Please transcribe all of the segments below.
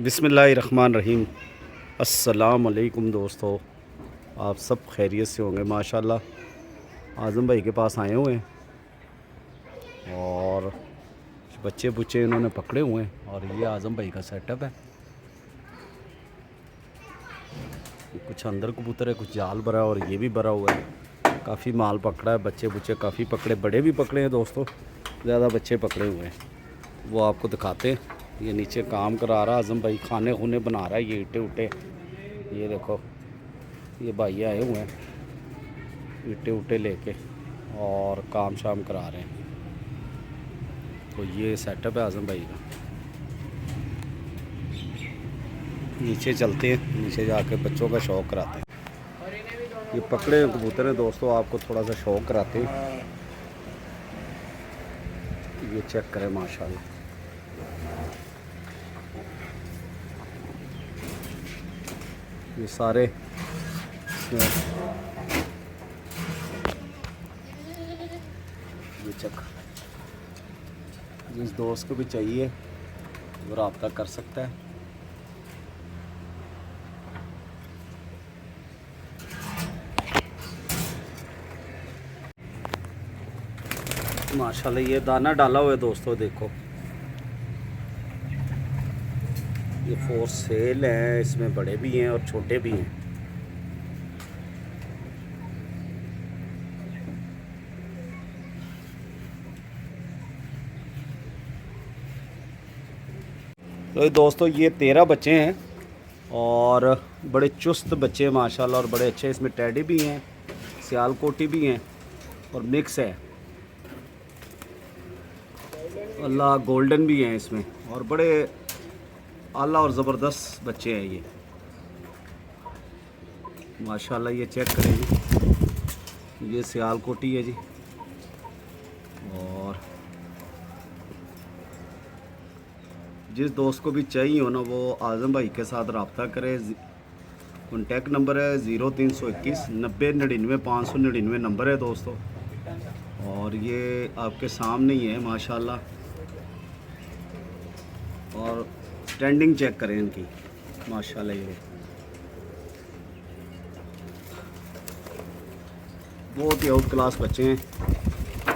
बिस्मिल्लाहिर्रहमानिर्रहीम। अस्सलाम वालेकुम दोस्तों, आप सब खैरियत से होंगे माशाल्लाह। आज़म भाई के पास आए हुए हैं और बच्चे बुच्चे इन्होंने पकड़े हुए हैं और ये आज़म भाई का सेटअप है। कुछ अंदर कबूतर है, कुछ जाल भरा है और ये भी भरा हुआ है। काफ़ी माल पकड़ा है, बच्चे बुच्चे काफ़ी पकड़े, बड़े भी पकड़े हैं दोस्तों, ज़्यादा बच्चे पकड़े हुए हैं। वो आपको दिखाते हैं। ये नीचे काम करा रहा आज़म भाई, खाने खूने बना रहा है। ये ईंटे उटे, ये देखो ये भाई आए हुए हैं ईंटे उटे लेके और काम शाम करा रहे हैं। तो ये सेटअप है आज़म भाई का। नीचे चलते हैं, नीचे जाके बच्चों का शौक़ कराते हैं। ये पकड़े कबूतर हैं दोस्तों, आपको थोड़ा सा शौक़ कराते हैं। ये चेक करें माशाल्लाह, ये सारे ये चेक। जिस दोस्त को भी चाहिए वो रब्ता कर सकता है। माशाल्लाह ये दाना डाला हुआ है दोस्तों, देखो ये फोर सेल हैं, इसमें बड़े भी हैं और छोटे भी हैं। तो दोस्तों ये 13 बच्चे हैं और बड़े चुस्त बच्चे हैं माशाल्लाह और बड़े अच्छे। इसमें टैडी भी हैं, सियालकोटी भी हैं और मिक्स है। अल्लाह गोल्डन भी हैं इसमें और बड़े आला और ज़बरदस्त बच्चे हैं ये माशाल्लाह। ये चेक करें जी, ये सियालकोटी है जी। और जिस दोस्त को भी चाहिए हो ना वो आज़म भाई के साथ रब्ता करे। कॉन्टैक्ट नंबर है 0321 90 99 599 नंबर है दोस्तों। और ये आपके सामने ही है माशाल्लाह। और स्टैंडिंग चेक करें इनकी माशाल्लाह। ये बहुत ही आउट क्लास बच्चे हैं,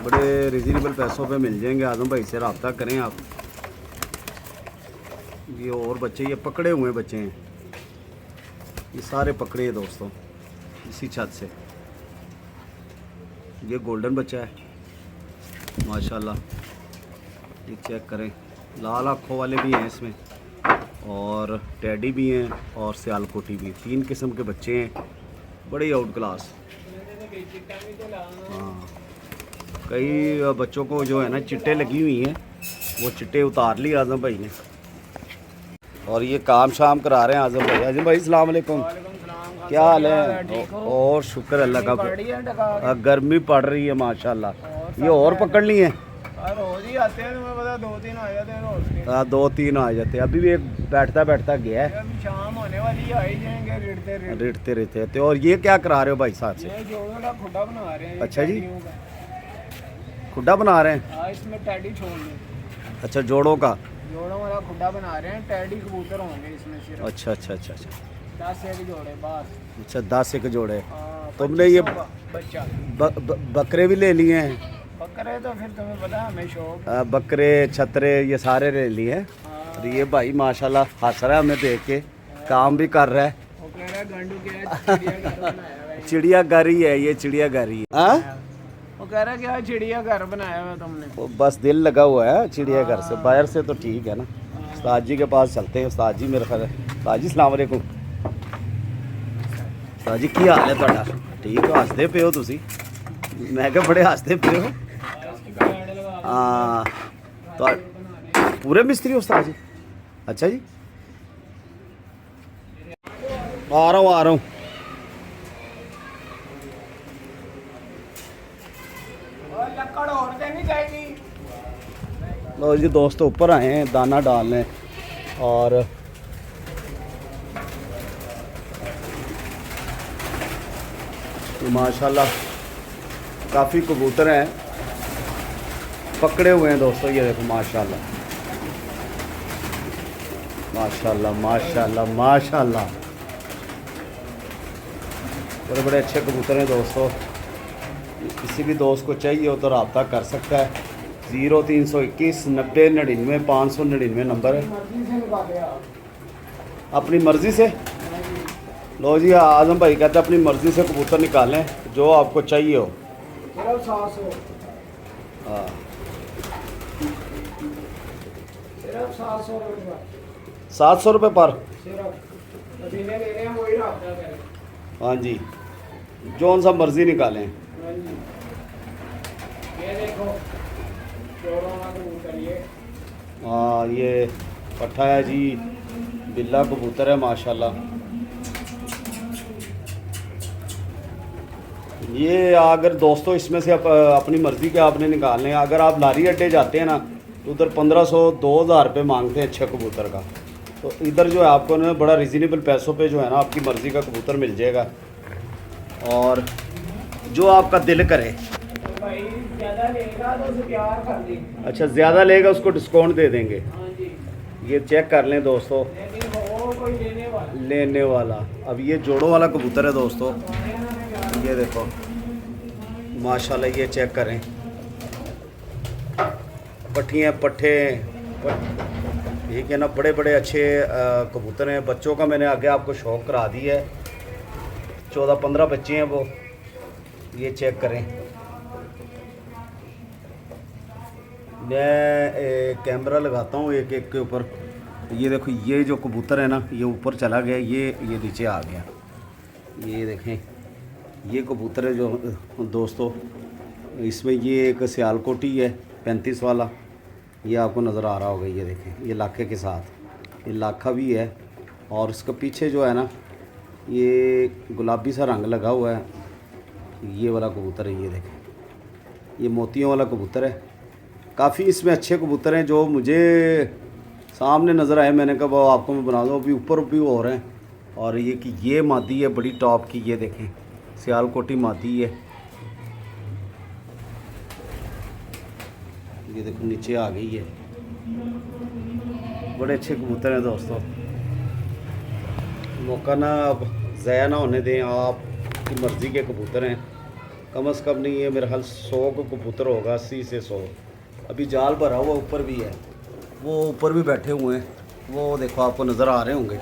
बड़े रिजनेबल पैसों पे मिल जाएंगे। आज़म भाई से रब्ता करें आप। ये और बच्चे ये पकड़े हुए बच्चे हैं, ये सारे पकड़े हैं दोस्तों इसी छत से। ये गोल्डन बच्चा है माशाल्लाह, ये चेक करें। लाल आँखों वाले भी हैं इसमें और टैडी भी हैं और सियालकोटी भी। 3 किस्म के बच्चे हैं, बड़े आउट क्लास। हाँ, कई बच्चों को जो है ना चिट्टे लगी हुई हैं, वो चिट्टे उतार ली आज़म भाई ने और ये काम शाम करा रहे हैं आज़म भाई। आज़म भाई अस्सलाम वालेकुम, क्या हाल है? और शुक्र अल्लाह का, गर्मी पड़ रही है माशाल्लाह। ये और पकड़ ली है? रोज ही आते हैं, तुम्हें पता 2-3 आ जाते हैं रोज के। 2-3 आ जाते हैं। अभी भी एक बैठता बैठता गया है। अभी शाम होने वाली है, आ ही जाएंगे रिटते रहते थे। और ये क्या करा रहे हो भाई साहब से? ये जोड़ों का खुड्डा बना रहे हैं। अच्छा जी, खुड्डा बना रहे हैं? हाँ, इसमें टैडी छोड़ लें। अच्छा, जोड़ों का? जोड़ों वाला खुड्डा बना रहे हैं, टैडी कबूतर होंगे इसमें सिर्फ। अच्छा अच्छा अच्छा अच्छा 10 एक जोड़े बस। अच्छा 10 एक जोड़े। हाँ, तुमने ये बच्चा बकरे भी ले लिए हैं? बकरे तो फिर तुम्हें पता है हमें शौक। बकरे छतरे ये सारे ले लिए हैं। और ये भाई माशाल्लाह हंस रहा है हमें देख के, काम भी कर रहा है। वो कह रहा है गांडू क्या है, चिड़ियाघर बनाया हुआ है। चिड़ियाघर ही है ये, चिड़ियाघर ही है। हाँ? वो कह रहा है क्या चिड़ियाघर बनाया हुआ तुमने? वो बस दिल लगा हुआ है चिड़ियाघर से, बाहर से तो ठीक है ना। उस्ताद जी के पास चलते हैं। उस्ताद जी मेरे ख्याल है। उस्ताद जी अस्सलाम वालेकुम। उस्ताद जी की हाल है ਤੁਹਾਡਾ? ठीक हो? हसते पे हो तुसी? मैं क्या बड़े हसते पे हो। हाँ, तो पूरे मिस्त्री हो उस्ताद जी? अच्छा जी, आ रहा हूँ। लकड़ और देनी चाहिए। लो जी दोस्तों, ऊपर आए हैं दाना डालने और माशाल्लाह काफ़ी कबूतर हैं पकड़े हुए हैं दोस्तों। ये देखो माशाल्लाह माशाल्लाह माशाल्लाह माशाल्लाह, बड़े बड़े अच्छे कबूतर हैं दोस्तों। किसी भी दोस्त को चाहिए हो तो रब्ता कर सकता है। 0321 90 99 599 नंबर है। मर्जी से निकाले आप। अपनी मर्ज़ी से लो जी, आज़म भाई कहते हैं अपनी मर्ज़ी से कबूतर निकालें जो आपको चाहिए हो। सिर्फ 700, हाँ सिर्फ 700 रुपये 700 रुपये पर। सिर्फ मदीने ले रहे हैं, वही रब्ता करें। हाँ जी, जौन सा मर्ज़ी निकालें। हाँ जी, ये देखो जोड़ों का कबूतर ये। हाँ ये पट्ठा है जी, बिल्ला कबूतर है माशाल्लाह। ये अगर दोस्तों इसमें से अपनी मर्ज़ी के आपने निकालने हैं। अगर आप लारी अड्डे जाते हैं ना तो उधर 1500 2000 रुपये मांगते हैं अच्छे कबूतर का। तो इधर जो है आपको ना बड़ा रिजनेबल पैसों पे जो है ना आपकी मर्ज़ी का कबूतर मिल जाएगा, और जो आपका दिल करे। भाई ज़्यादा लेगा तो उसे प्यार कर देंगे। अच्छा, ज़्यादा लेगा उसको डिस्काउंट दे देंगे। हाँ जी, ये चेक कर लें दोस्तों, लेकिन वो कोई लेने वाला। अब ये जोड़ों वाला कबूतर है दोस्तों, ये देखो माशाल्लाह, ये चेक करें पट्टियाँ पट्ठे ठीक है ना, बड़े बड़े अच्छे कबूतर हैं। बच्चों का मैंने आगे आपको शौक करा दी है, 14-15 बच्चे हैं वो। ये चेक करें, मैं कैमरा लगाता हूँ एक एक के ऊपर। ये देखो, ये जो कबूतर है ना ये ऊपर चला गया, ये नीचे आ गया। ये देखें, ये कबूतर है जो दोस्तों, इसमें ये एक सियालकोटी है 35 वाला, ये आपको नज़र आ रहा होगा। ये देखें, ये लाखे के साथ, ये लाखा भी है। और इसके पीछे जो है ना ये गुलाबी सा रंग लगा हुआ है, ये वाला कबूतर है। ये देखें, ये मोतियों वाला कबूतर है। काफ़ी इसमें अच्छे कबूतर हैं जो मुझे सामने नज़र आए, मैंने कहा वो आपको मैं बना दूँ। अभी ऊपर भी और हैं, और ये कि ये मादी है बड़ी टॉप की, ये देखें सियालकोटी मादी है। ये देखो नीचे आ गई है। बड़े अच्छे कबूतर हैं दोस्तों, मौका ना अब ज़ाया ना होने दें। आपकी मर्ज़ी के कबूतर हैं, कम से कम नहीं है मेरा हाल 100 को कबूतर होगा, 80 से 100। अभी जाल भरा हुआ ऊपर भी है, वो ऊपर भी बैठे हुए हैं, वो देखो आपको नज़र आ रहे होंगे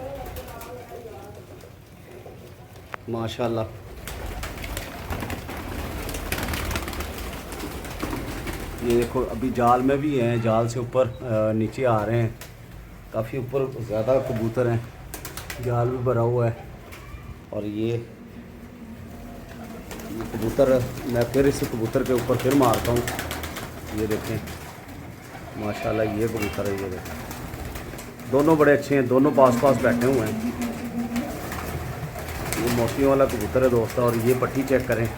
माशाल्लाह। ये देखो अभी जाल में भी हैं, जाल से ऊपर नीचे आ रहे हैं, काफ़ी ऊपर ज़्यादा कबूतर हैं, जाल भी भरा हुआ है। और ये कबूतर मैं फिर इस कबूतर के ऊपर फिर मारता हूँ। ये देखें माशाल्लाह, ये कबूतर है। ये देखें, दोनों बड़े अच्छे हैं, दोनों पास पास बैठे हुए हैं। ये मोतियों वाला कबूतर है दोस्तों, और ये पट्टी चेक करें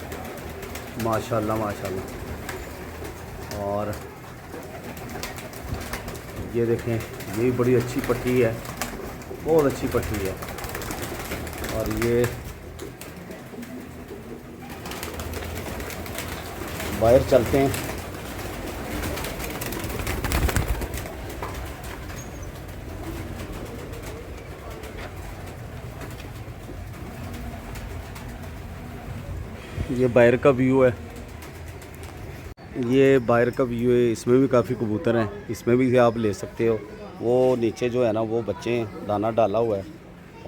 माशाल्लाह माशाल्लाह। और ये देखें, ये भी बड़ी अच्छी पट्टी है, बहुत अच्छी पट्टी है। और ये बाहर चलते हैं। ये बाहर का व्यू है, ये बाहर का व्यू है। इसमें भी काफ़ी कबूतर हैं, इसमें भी आप ले सकते हो। वो नीचे जो है ना वो बच्चे हैं, दाना डाला हुआ है।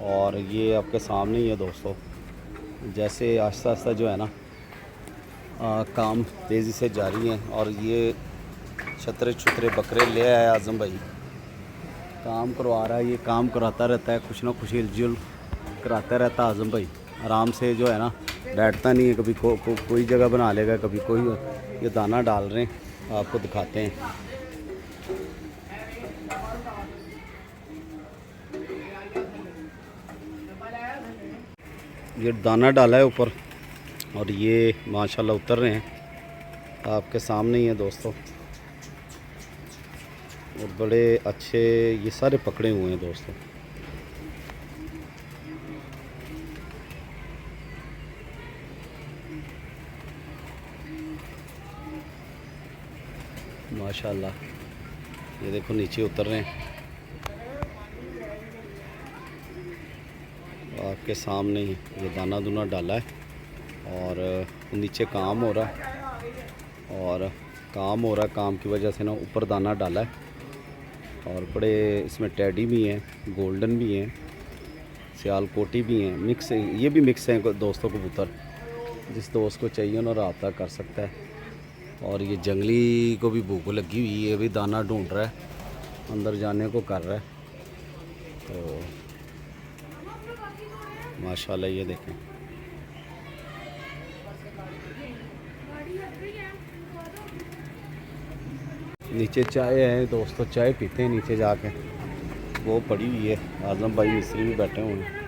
और ये आपके सामने ही है दोस्तों। जैसे आहिस्ता आहिस्ता जो है ना काम तेज़ी से जारी है। और ये छतरे छुतरे बकरे ले आया आज़म भाई, काम करवा रहा है। ये काम कराता रहता है, कुछ ना कुछ हिलजुल कराता रहता है आज़म भाई। आराम से जो है ना बैठता नहीं है, कभी कोई जगह बना लेगा, कभी कोई। ये दाना डाल रहे हैं, आपको दिखाते हैं। ये दाना डाला है ऊपर, और ये माशाल्लाह उतर रहे हैं, आपके सामने ही है दोस्तों। और बड़े अच्छे ये सारे पकड़े हुए हैं दोस्तों। माशाल्लाह, ये देखो नीचे उतर रहे हैं। आपके सामने ही ये दाना दूना डाला है और नीचे काम हो रहा है, और काम हो रहा है, काम की वजह से ना ऊपर दाना डाला है। और बड़े इसमें टेडी भी हैं, गोल्डन भी हैं, सियालकोटी भी हैं, मिक्स, ये भी मिक्स हैं दोस्तों कबूतर। जिस दोस्त को चाहिए ना रब्ता कर सकता है। और ये जंगली को भी भूख लगी हुई है, भी दाना ढूंढ रहा है, अंदर जाने को कर रहा है। तो माशाल्लाह ये देखें, नीचे चाय है दोस्तों, चाय पीते हैं नीचे जाके, वो पड़ी हुई है। आजम भाई मिस्त्री भी बैठे हुए हैं।